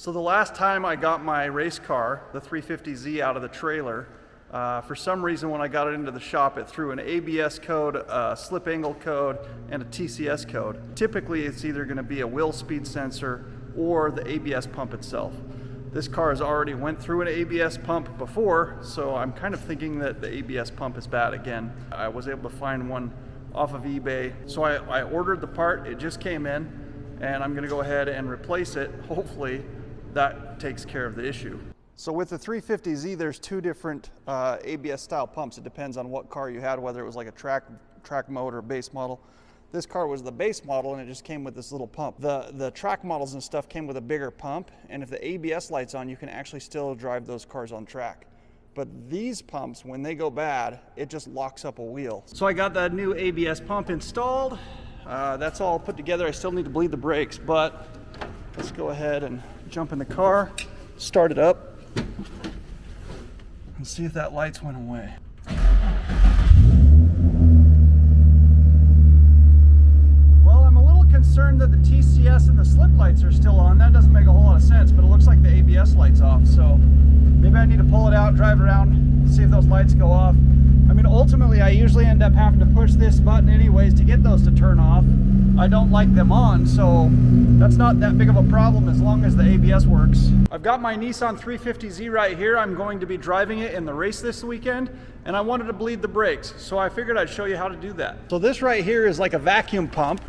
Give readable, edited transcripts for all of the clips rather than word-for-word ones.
So the last time I got my race car, the 350Z, out of the trailer, for some reason when I got it into the shop, it threw an ABS code, a slip angle code, and a TCS code. Typically it's either going to be a wheel speed sensor or the ABS pump itself. This car has already went through an ABS pump before, so I'm kind of thinking that the ABS pump is bad again. I was able to find one off of eBay. So I ordered the part, it just came in, and I'm going to go ahead and replace it. Hopefully that takes care of the issue. So with the 350Z, there's two different ABS style pumps. It depends on what car you had, whether it was like a track mode or base model. This car was the base model and it just came with this little pump. The track models and stuff came with a bigger pump, and if the ABS light's on, you can actually still drive those cars on track. But these pumps, when they go bad, it just locks up a wheel. So I got that new ABS pump installed. That's all put together. I still need to bleed the brakes, but let's go ahead and jump in the car, start it up, and see if that lights went away. Well, I'm a little concerned that the TCS and the slip lights are still on. That doesn't make a whole lot of sense, but it looks like the ABS light's off, so maybe I need to pull it out, drive around, see if those lights go off. I mean, ultimately, I usually end up having to push this button anyways to get those to turn off. I don't like them on, so that's not that big of a problem as long as the ABS works. I've got my Nissan 350Z right here. I'm going to be driving it in the race this weekend, and I wanted to bleed the brakes, so I figured I'd show you how to do that. So this right here is like a vacuum pump,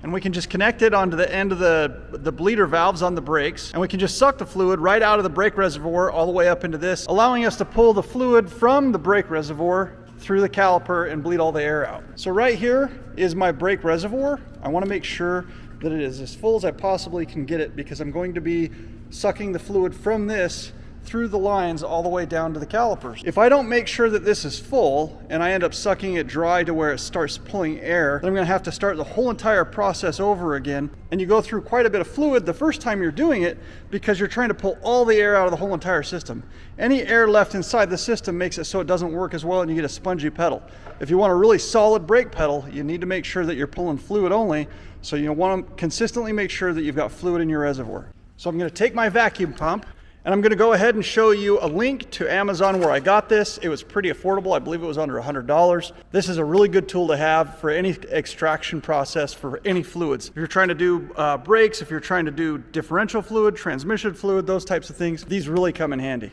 and we can just connect it onto the end of the bleeder valves on the brakes, and we can just suck the fluid right out of the brake reservoir all the way up into this, allowing us to pull the fluid from the brake reservoir through the caliper and bleed all the air out. So right here is my brake reservoir. I want to make sure that it is as full as I possibly can get it, because I'm going to be sucking the fluid from this through the lines all the way down to the calipers. If I don't make sure that this is full and I end up sucking it dry to where it starts pulling air, then I'm going to have to start the whole entire process over again. And you go through quite a bit of fluid the first time you're doing it, because you're trying to pull all the air out of the whole entire system. Any air left inside the system makes it so it doesn't work as well, and you get a spongy pedal. If you want a really solid brake pedal, you need to make sure that you're pulling fluid only. So you want to consistently make sure that you've got fluid in your reservoir. So I'm going to take my vacuum pump, and I'm going to go ahead and show you a link to Amazon where I got this. It was pretty affordable. I believe it was under $100. This is a really good tool to have for any extraction process for any fluids. If you're trying to do brakes, if you're trying to do differential fluid, transmission fluid, those types of things, these really come in handy.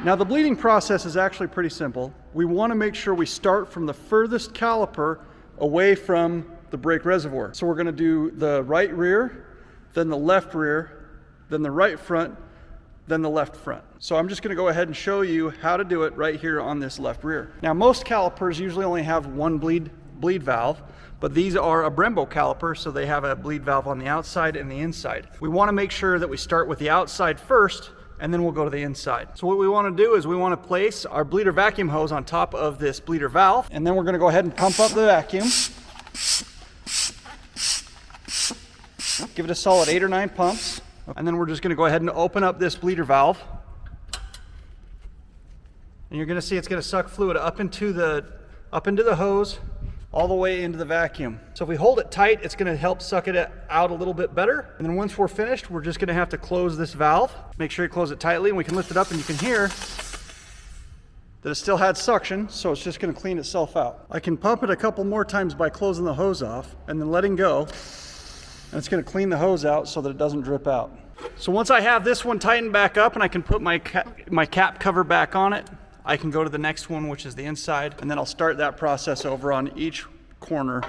Now the bleeding process is actually pretty simple. We want to make sure we start from the furthest caliper away from the brake reservoir. So we're going to do the right rear, then the left rear, then the right front, then the left front. So I'm just going to go ahead and show you how to do it right here on this left rear. Now most calipers usually only have one bleed valve, but these are a Brembo caliper, so they have a bleed valve on the outside and the inside. We want to make sure that we start with the outside first, and then we'll go to the inside. So what we want to do is we want to place our bleeder vacuum hose on top of this bleeder valve, and then we're going to go ahead and pump up the vacuum. Give it a solid 8 or 9 pumps. And then we're just going to go ahead and open up this bleeder valve. And you're going to see it's going to suck fluid up into the hose all the way into the vacuum. So if we hold it tight, it's going to help suck it out a little bit better. And then once we're finished, we're just going to have to close this valve. Make sure you close it tightly, and we can lift it up and you can hear that it still had suction, so it's just going to clean itself out. I can pump it a couple more times by closing the hose off and then letting go. And it's going to clean the hose out so that it doesn't drip out. So once I have this one tightened back up and I can put my cap cover back on it, I can go to the next one, which is the inside, and then I'll start that process over on each corner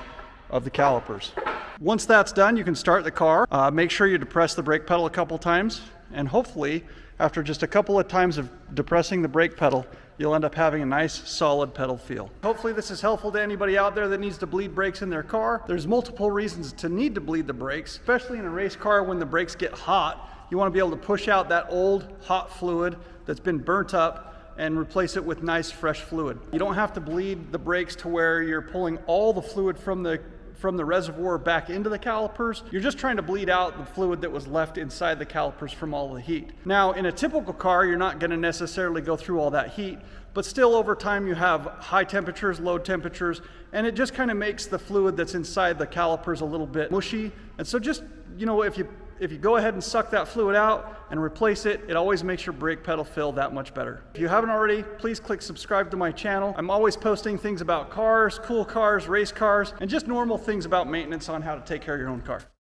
of the calipers. Once that's done, you can start the car. Make sure you depress the brake pedal a couple times, and hopefully after just a couple of times of depressing the brake pedal, you'll end up having a nice solid pedal feel. Hopefully this is helpful to anybody out there that needs to bleed brakes in their car. There's multiple reasons to need to bleed the brakes, especially in a race car when the brakes get hot. You want to be able to push out that old hot fluid that's been burnt up and replace it with nice fresh fluid. You don't have to bleed the brakes to where you're pulling all the fluid from the reservoir back into the calipers. You're just trying to bleed out the fluid that was left inside the calipers from all the heat. Now, in a typical car, you're not going to necessarily go through all that heat, but still over time you have high temperatures, low temperatures, and it just kind of makes the fluid that's inside the calipers a little bit mushy. And so just, if you if you go ahead and suck that fluid out and replace it, it always makes your brake pedal feel that much better. If you haven't already, please click subscribe to my channel. I'm always posting things about cars, cool cars, race cars, and just normal things about maintenance on how to take care of your own car.